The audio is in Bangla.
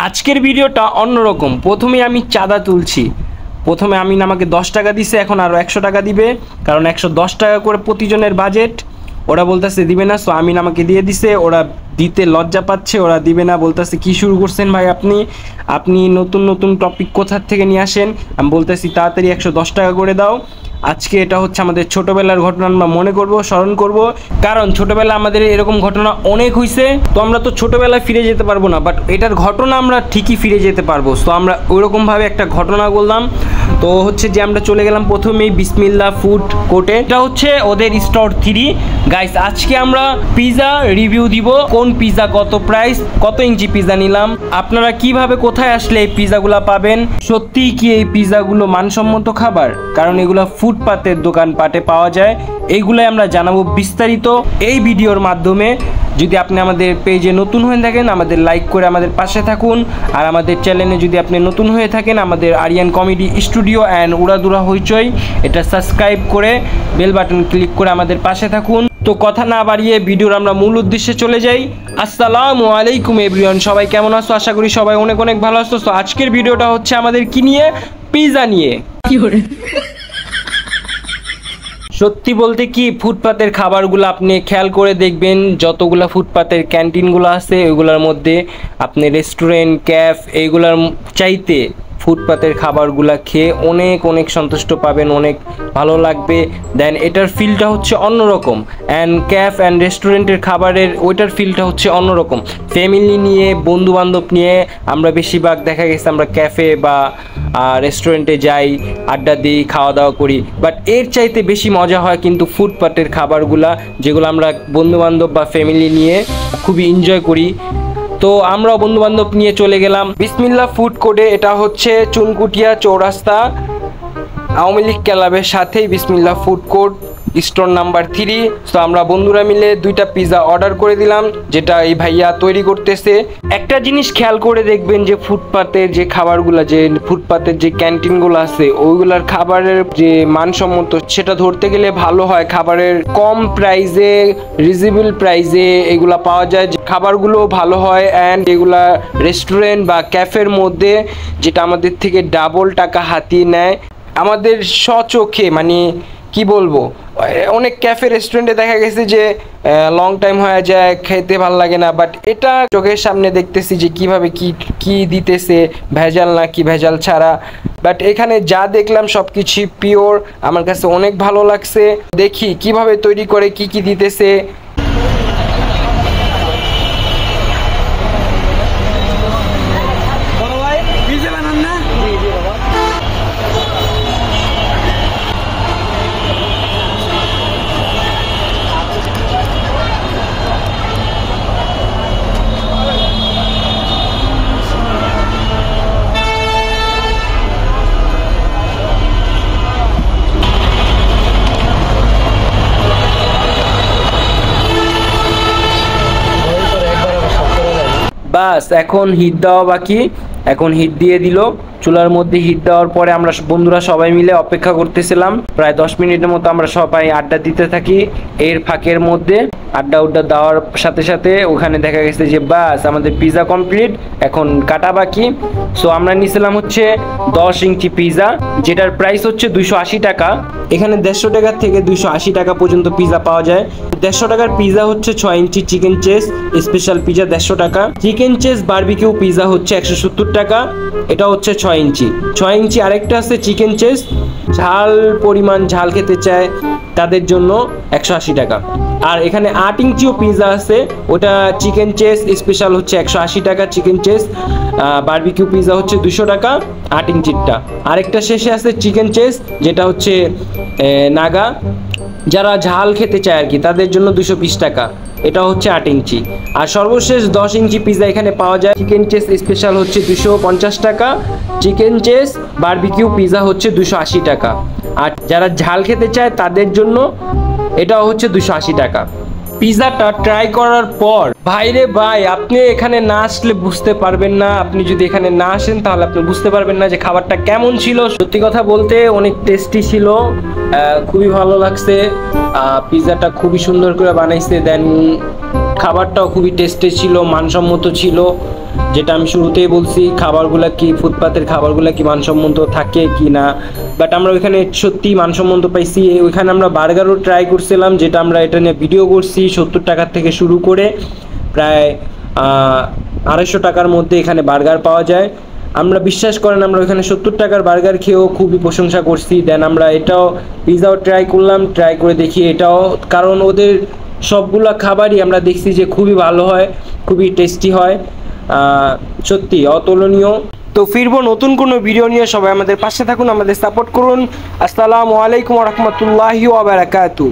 আজকের ভিডিওটা অন্যরকম। প্রথমে আমি চাঁদা তুলছি। প্রথমে আমিন আমাকে 10 টাকা দিছে, এখন আরও 100 টাকা দিবে, কারণ 110 টাকা করে প্রতিজনের বাজেট। ওরা বলতেছে দিবে না, সো আমিন আমাকে দিয়ে দিছে। ওরা দিতে লজ্জা পাচ্ছে, ওরা দিবে না, বলতেছে কি শুরু করছেন ভাই আপনি নতুন নতুন টপিক কোথার থেকে নিয়ে আসেন। আমি বলতেছি তাড়াতাড়ি 110 টাকা করে দাও। আজকে এটা হচ্ছে আমাদের ছোটোবেলার ঘটনা, আমরা মনে করব, স্মরণ করব, কারণ ছোটোবেলা আমাদের এরকম ঘটনা অনেক হয়েছে। তো আমরা তো ছোটোবেলায় ফিরে যেতে পারবো না, বাট এটার ঘটনা আমরা ঠিকই ফিরে যেতে পারবো। সো আমরা ওইরকমভাবে একটা ঘটনা বললাম। তো হচ্ছে যে আমরা চলে গেলাম প্রথমেই বিসমিল্লাহ ফুড কোর্টে। এটা হচ্ছে ওদের স্টোর 3 গাইস। আজকে আমরা পিৎজা রিভিউ দিব, কোন পিৎজা কত প্রাইস, কত ইঞ্চি পিৎজা নিলাম, আপনারা কিভাবে কোথায় আসলে এই পিৎজাগুলো পাবেন, সত্যিই কি এই পিৎজাগুলো মানসম্মত খাবার, কারণ এগুলো ফুটপাতের দোকানপাটে পাওয়া যায়। এইগুলাই আমরা জানাবো বিস্তারিত এই ভিডিওর মাধ্যমে। যদি আপনি আমাদের পেজে নতুন হয়ে থাকেন, আমাদের লাইক করে আমাদের পাশে থাকুন। আর আমাদের চ্যানেলে যদি আপনি নতুন হয়ে থাকেন, আমাদের আরিয়ান কমেডি স্টুডিও অ্যান্ড উড়াদুরা হইচই, এটা সাবস্ক্রাইব করে বেল বাটন ক্লিক করে আমাদের পাশে থাকুন। তো কথা না বাড়িয়ে ভিডিওর আমরা মূল উদ্দেশ্যে চলে যাই। আসসালামু আলাইকুম এভরিওয়ান, সবাই কেমন আছো? আশা করি সবাই অনেক অনেক ভালো আছো। তো আজকের ভিডিওটা হচ্ছে আমাদের কি নিয়ে? পিৎজা নিয়ে। সত্যি বলতে কি, ফুটপাতের খাবারগুলো আপনি খেয়াল করে দেখবেন, যতগুলো ফুটপাতের ক্যান্টিনগুলো আছে ওইগুলোর মধ্যে আপনি রেস্টুরেন্ট, ক্যাফ এইগুলার চাইতে ফুটপাতের খাবারগুলো খেয়ে অনেক অনেক সন্তুষ্ট পাবেন, অনেক ভালো লাগবে। দেন এটার ফিলটা হচ্ছে অন্যরকম। অ্যান্ড ক্যাফ অ্যান্ড রেস্টুরেন্টের খাবারের ওইটার ফিলটা হচ্ছে অন্যরকম। ফ্যামিলি নিয়ে, বন্ধুবান্ধব নিয়ে আমরা বেশিরভাগ দেখা গেছে আমরা ক্যাফে বা রেস্টুরেন্টে যাই, আড্ডা দিই, খাওয়া দাওয়া করি। বাট এর চাইতে বেশি মজা হয় কিন্তু ফুটপাতের খাবারগুলা, যেগুলো আমরা বন্ধুবান্ধব বা ফ্যামিলি নিয়ে খুবই এনজয় করি। তো আমরাও বন্ধুবান্ধব নিয়ে চলে গেলাম বিসমিল্লাহ ফুড কোর্টে। এটা হচ্ছে চুনকুটিয়া চৌরাস্তা, আওয়ামী লীগ ক্লাবের সাথেই বিসমিল্লাহ ফুড কোর্ট, স্টোর নাম্বার 3। তো আমরা বন্ধুরা মিলে 2টা পিৎজা অর্ডার করে দিলাম, যেটা এই ভাইয়া তৈরি করতেছে। একটা জিনিস খেয়াল করে দেখবেন যে ফুটপাতের যে খাবারগুলো, যে ফুটপাতের যে ক্যান্টিনগুলো আছে, ওইগুলার খাবারের যে মানসম্মত সেটা ধরতে গেলে ভালো হয়। খাবারের কম প্রাইসে, রিজনেবল প্রাইসে এগুলা পাওয়া যায়, খাবারগুলো ভালো হয়। অ্যান্ড এগুলা রেস্টুরেন্ট বা ক্যাফের মধ্যে যেটা আমাদের থেকে ডাবল টাকা হাতিয়ে নেয় আমাদের স্বচোখে, মানে কি বলবো, অনেক ক্যাফে রেস্টুরেন্টে দেখা গেছে যে লং টাইম হয়ে যায়, খেতে ভালো লাগে না। বাট এটা চোখের সামনে দেখতেছি যে কিভাবে কি দিতেছে, ভেজাল না কি ভেজাল ছাড়া। বাট এখানে যা দেখলাম সব কিছু পিওর, আমার কাছে অনেক ভালো লাগছে। দেখি কিভাবে তৈরি করে, কি দিতেছে। বাস এখন হিট দেওয়া বাকি, এখন হিট দিয়ে দিল। চুলার মধ্যে হিট দেওয়ার পরে আমরা বন্ধুরা সবাই মিলে অপেক্ষা করতেছিলাম। প্রায় 10 মিনিটের মতো আমরা সবাই আড্ডা দিতে থাকি। এর ফাঁকের মধ্যে আড্ডা দেওয়ার সাথে সাথে ওখানে দেখা গেছে যে বাস আমাদের পিৎজা কমপ্লিট, এখন কাটা বাকি। সো আমরা নিয়েছিলাম হচ্ছে 10 ইঞ্চি পিৎজা, যেটার প্রাইস হচ্ছে 280 টাকা। এখানে 150 টাকা থেকে 280 টাকা পর্যন্ত পিৎজা পাওয়া যায়। 150 টাকার পিৎজা হচ্ছে 6 ইঞ্চি চিকেন চেস স্পেশাল পিৎজা 150 টাকা। চিকেন চেস বারবিকিউ পিৎজা হচ্ছে 170 টাকা, এটা হচ্ছে 6 ইঞ্চি। 6 ইঞ্চি আরেকটা আছে চিকেন চেস, ঝাল খেতে চায় তাদের জন্য 180 টাকা। আর এখানে 8 ইঞ্চিও পিৎজা আছে, ওটা চিকেন চেস স্পেশাল হচ্ছে 180 টাকা চিকেন চেস, বারবিকিউ পিৎজা হচ্ছে 200 টাকা 8 ইঞ্চিরটা। আরেকটা শেষে আছে চিকেন চেস, যেটা হচ্ছে নাগা, যারা ঝাল খেতে চায় আর কি, তাদের জন্য 220 টাকা, এটা হচ্ছে 8 ইঞ্চি। আর সর্বশেষ 10 ইঞ্চি পিৎজা এখানে পাওয়া যায়। চিকেন চেস স্পেশাল হচ্ছে 250 টাকা, চিকেন চেস বারবিকিউ পিৎজা হচ্ছে 280 টাকা। আর যারা ঝাল খেতে চায় তাদের জন্য এটাও হচ্ছে 280 টাকা। পিৎজাটা ট্রাই করার পর ভাইরে ভাই, আপনি এখানে না আসলে বুঝতে পারবেন না। আপনি যদি এখানে না আসেন তাহলে আপনি বুঝতে পারবেন না যে খাবারটা কেমন ছিল। সত্যি কথা বলতে অনেক টেস্টি ছিল, খুবই ভালো লাগছে। পিৎজাটা খুবই সুন্দর করে বানাইছে, দেন খাবারটাও খুবই টেস্টি ছিল, মানসম্মত ছিল। যেটা আমি শুরুতেই বলছি, খাবারগুলো কি ফুটপাতের খাবারগুলো কি মানসম্মত থাকে কি না, বাট আমরা ওইখানে সত্যি মানসম্মত পাইছি। ওইখানে আমরা বার্গারও ট্রাই করছিলাম, যেটা আমরা এটা নিয়ে ভিডিও করছি। 70 টাকার থেকে শুরু করে প্রায় 250 টাকার মধ্যে এখানে বার্গার পাওয়া যায়। আমরা বিশ্বাস করেন আমরা ওইখানে 70 টাকার বার্গার খেয়েও খুবই প্রশংসা করছি। দেন আমরা এটাও পিৎজাও ট্রাই করলাম, ট্রাই করে দেখি এটাও, কারণ ওদের সবগুলা খাবারই আমরা দেখছি যে খুবই ভালো হয়, খুবই টেস্টি হয়, সত্যি অতুলনীয়। তো ফিরবো নতুন কোনো ভিডিও নিয়ে, সবাই আমাদের পাশে থাকুন, আমাদের সাপোর্ট করুন। আসসালামু আলাইকুম ওয়া রাহমাতুল্লাহি ওয়া বারাকাতুহু।